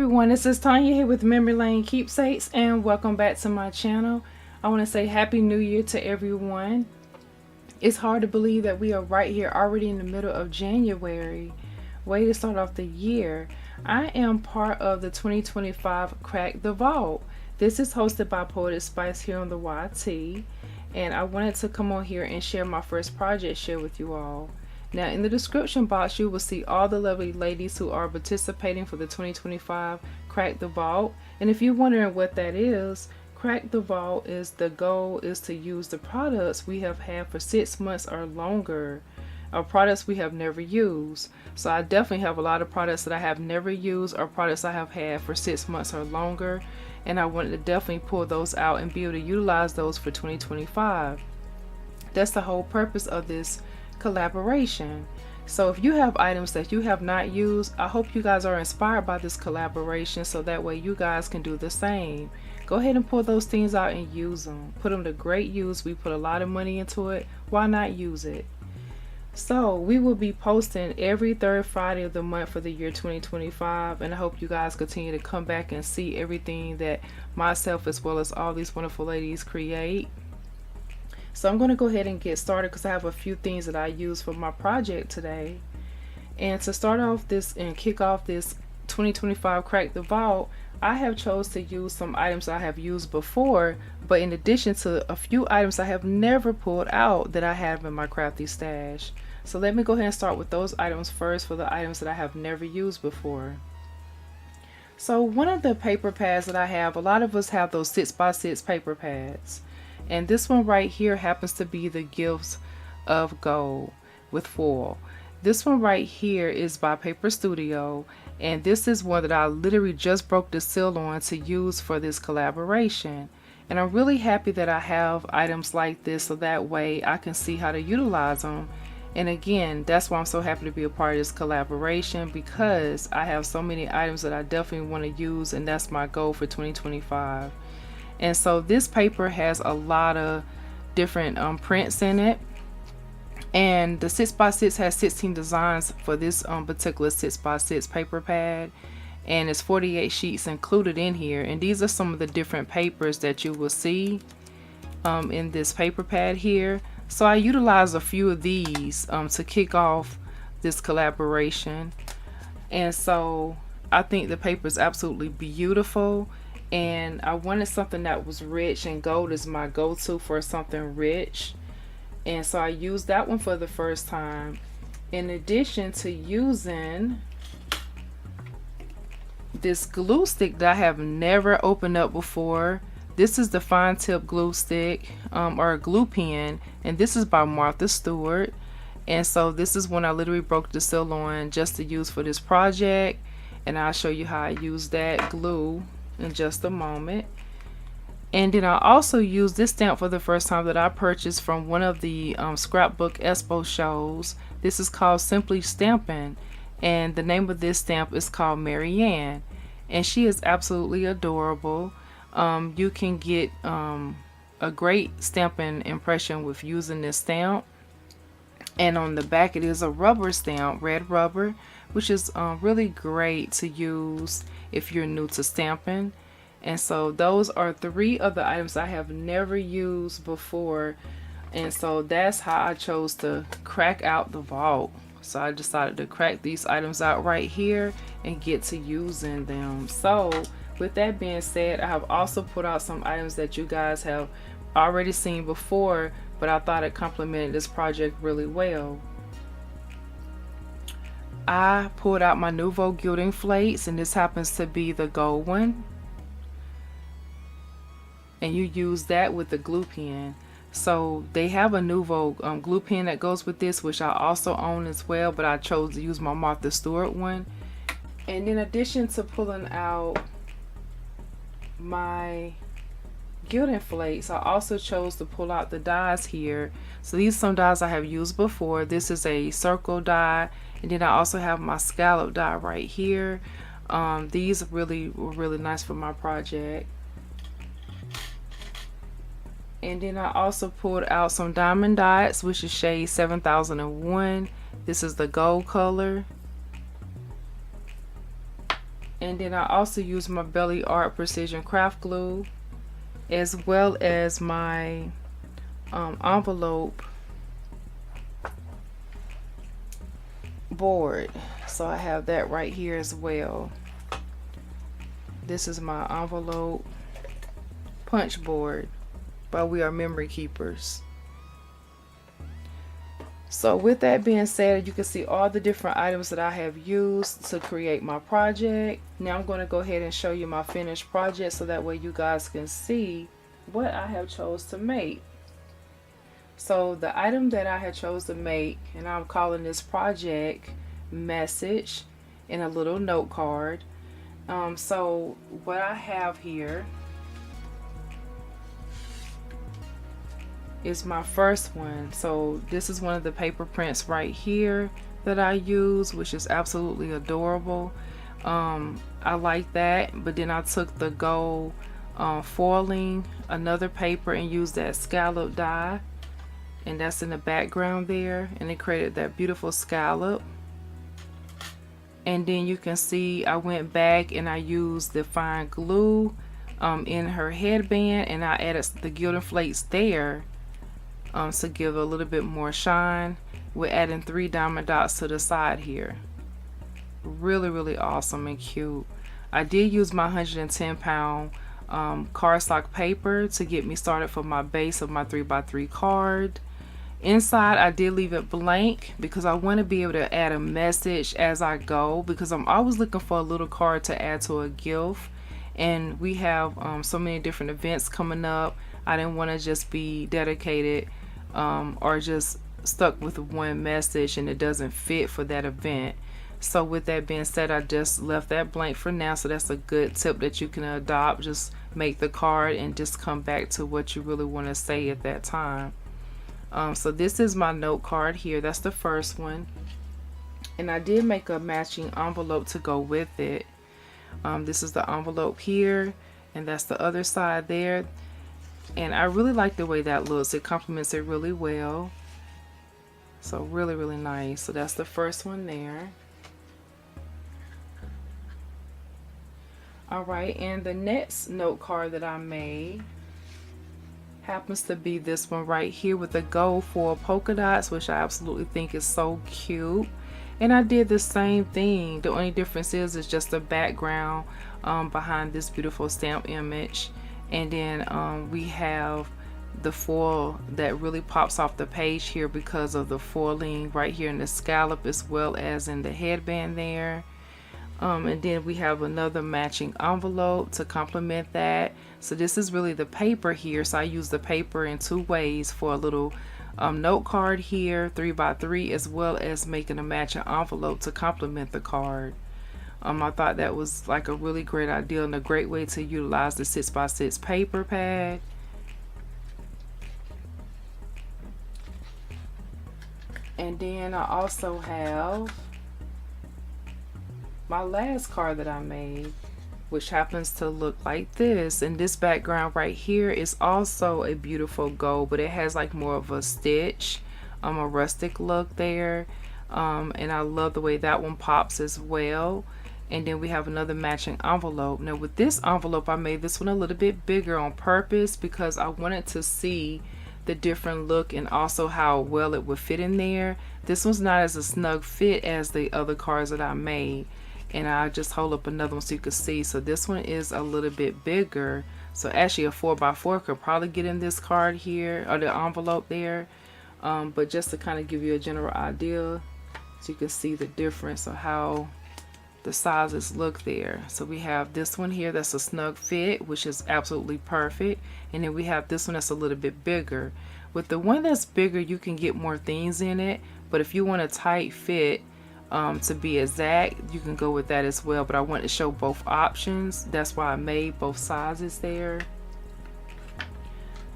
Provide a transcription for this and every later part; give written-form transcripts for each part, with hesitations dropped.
everyone, this is Tanya here with Memory Lane Keepsakes, and welcome back to my channel. I want to say Happy New Year to everyone. It's hard to believe that we are right here already in the middle of January. Way to start off the year. I am part of the 2025 Crack the Vault. This is hosted by Poetspice here on the YT, and I wanted to come on here and share my first project share with you all. Now in the description box you will see all the lovely ladies who are participating for the 2025 Crack the Vault. And if you're wondering what that is, Crack the Vault is the goal is to use the products we have had for 6 months or longer, or products we have never used. So I definitely have a lot of products that I have never used or products I have had for 6 months or longer, and I wanted to definitely pull those out and be able to utilize those for 2025. That's the whole purpose of this collaboration. So if you have items that you have not used, I hope you guys are inspired by this collaboration, so that way you guys can do the same. Go ahead and pull those things out and use them. Put them to great use. We put a lot of money into it. Why not use it? So we will be posting every third Friday of the month for the year 2025, and I hope you guys continue to come back and see everything that myself as well as all these wonderful ladies create. So I'm going to go ahead and get started because I have a few things that I use for my project today. And to start off this and kick off this 2025 Crack the Vault, I have chose to use some items I have used before, but in addition to a few items I have never pulled out that I have in my crafty stash. So let me go ahead and start with those items first, for the items that I have never used before. So one of the paper pads that I have, a lot of us have those 6x6 paper pads. And this one right here happens to be the Gifts of Gold with foil. This one right here is by Paper Studio, and this is one that I literally just broke the seal on to use for this collaboration. And I'm really happy that I have items like this, so that way I can see how to utilize them. And again, that's why I'm so happy to be a part of this collaboration, because I have so many items that I definitely want to use, and that's my goal for 2025. And so this paper has a lot of different prints in it, and the 6x6 has 16 designs for this particular 6x6 paper pad, and it's 48 sheets included in here. And these are some of the different papers that you will see in this paper pad here. So I utilize a few of these to kick off this collaboration, and so I think the paper is absolutely beautiful. And I wanted something that was rich, and gold is my go-to for something rich, and so I used that one for the first time, in addition to using this glue stick that I have never opened up before. This is the fine tip glue stick or a glue pen, and this is by Martha Stewart. And so this is one I literally broke the seal on just to use for this project, and I'll show you how I use that glue in just a moment. And then I also used this stamp for the first time that I purchased from one of the scrapbook expo shows. This is called Simply Stamping, and the name of this stamp is called Marianne, and she is absolutely adorable. You can get a great stamping impression with using this stamp. And on the back it is a rubber stamp, red rubber, which is really great to use if you're new to stamping. And so those are 3 of the items I have never used before, and so that's how I chose to crack out the vault. So I decided to crack these items out right here and get to using them. So with that being said, I have also put out some items that you guys have already seen before, but I thought it complemented this project really well. I pulled out my Nouveau gilding flakes, and this happens to be the gold one, and you use that with the glue pen. So they have a Nouveau glue pen that goes with this, which I also own as well, but I chose to use my Martha Stewart one. And in addition to pulling out my gilding flakes, I also chose to pull out the dies here. So these are some dies I have used before. This is a circle die, and then I also have my scallop die right here. These were really nice for my project. And then I also pulled out some diamond dots, which is shade 7001. This is the gold color. And then I also use my Belly Art Precision Craft Glue, as well as my envelope board. So I have that right here as well. This is my envelope punch board by We Are Memory Keepers. So with that being said, you can see all the different items that I have used to create my project. Now I'm going to go ahead and show you my finished project so that way you guys can see what I have chose to make. So the item that I had chose to make, and I'm calling this project Message, in a little note card. So what I have here is my first one. So this is one of the paper prints right here that I use, which is absolutely adorable. I like that, but then I took the gold foiling another paper and used that scallop die, and that's in the background there, and it created that beautiful scallop. And then you can see I went back and I used the fine glue in her headband, and I added the gilded flakes there to give a little bit more shine. We're adding 3 diamond dots to the side here. Really awesome and cute. I did use my 110-pound cardstock paper to get me started for my base of my 3x3 card. Inside I did leave it blank because I want to be able to add a message as I go, because I'm always looking for a little card to add to a gift, and we have so many different events coming up. I didn't want to just be dedicated or just stuck with one message and it doesn't fit for that event. So with that being said, I just left that blank for now. So that's a good tip that you can adopt. Just make the card and just come back to what you really want to say at that time. So this is my note card here. That's the first one, and I did make a matching envelope to go with it. This is the envelope here, and that's the other side there, and I really like the way that looks. It complements it really well, so really nice. So that's the first one there. Alright, and the next note card that I made happens to be this one right here with the gold foil polka dots, which I absolutely think is so cute. And I did the same thing. The only difference is it's just a background behind this beautiful stamp image, and then we have the foil that really pops off the page here because of the foiling right here in the scallop as well as in the headband there. And then we have another matching envelope to complement that. So this is really the paper here, so I use the paper in 2 ways for a little note card here, 3x3, as well as making a matching envelope to complement the card. I thought that was like a really great idea and a great way to utilize the 6x6 paper pad. And then I also have my last card that I made, which happens to look like this, and this background right here is also a beautiful gold, but it has like more of a stitch, a rustic look there, and I love the way that one pops as well. And then we have another matching envelope. Now with this envelope, I made this one a little bit bigger on purpose because I wanted to see the different look and also how well it would fit in there. This one's not as a snug fit as the other cards that I made, and I'll just hold up another one so you can see. So this one is a little bit bigger, so actually a 4x4 could probably get in this card here, or the envelope there, but just to kind of give you a general idea so you can see the difference of how the sizes look there. So we have this one here that's a snug fit, which is absolutely perfect, and then we have this one that's a little bit bigger. With the one that's bigger, you can get more things in it, but if you want a tight fit, to be exact, you can go with that as well, but I want to show both options. That's why I made both sizes there.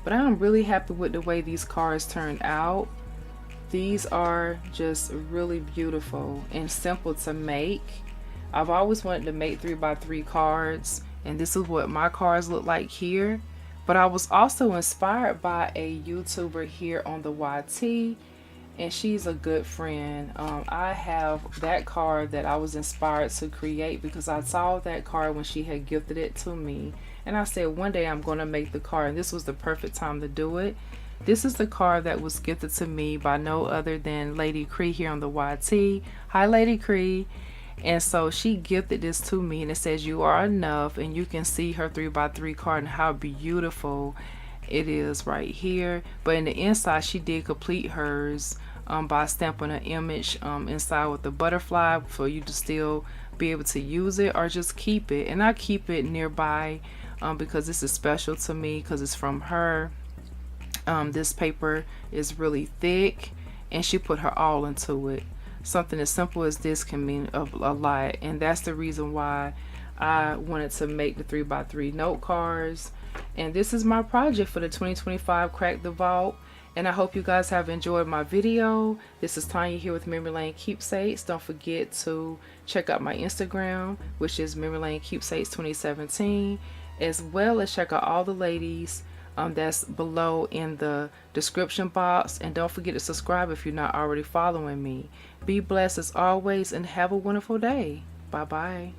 But I'm really happy with the way these cards turned out. These are just really beautiful and simple to make. I've always wanted to make 3x3 cards, and this is what my cards look like here. But I was also inspired by a YouTuber here on the YT, and she's a good friend. I have that card that I was inspired to create because I saw that card when she had gifted it to me, and I said one day I'm going to make the card, and this was the perfect time to do it. This is the card that was gifted to me by no other than Lady Cree here on the YT. Hi, Lady Cree. And so she gifted this to me, and it says you are enough, and you can see her 3x3 card and how beautiful it is right here. But in the inside, she did complete hers by stamping an image inside with the butterfly for you to still be able to use it or just keep it. And I keep it nearby because this is special to me because it's from her. This paper is really thick, and she put her all into it. Something as simple as this can mean a lot, and that's the reason why I wanted to make the 3x3 note cards. And this is my project for the 2025 Crack the Vault, and I hope you guys have enjoyed my video. This is Tanya here with Memory Lane Keepsakes. Don't forget to check out my Instagram, which is Memory Lane Keepsakes 2017, as well as check out all the ladies that's below in the description box. And don't forget to subscribe if you're not already following me. Be blessed as always and have a wonderful day. Bye bye.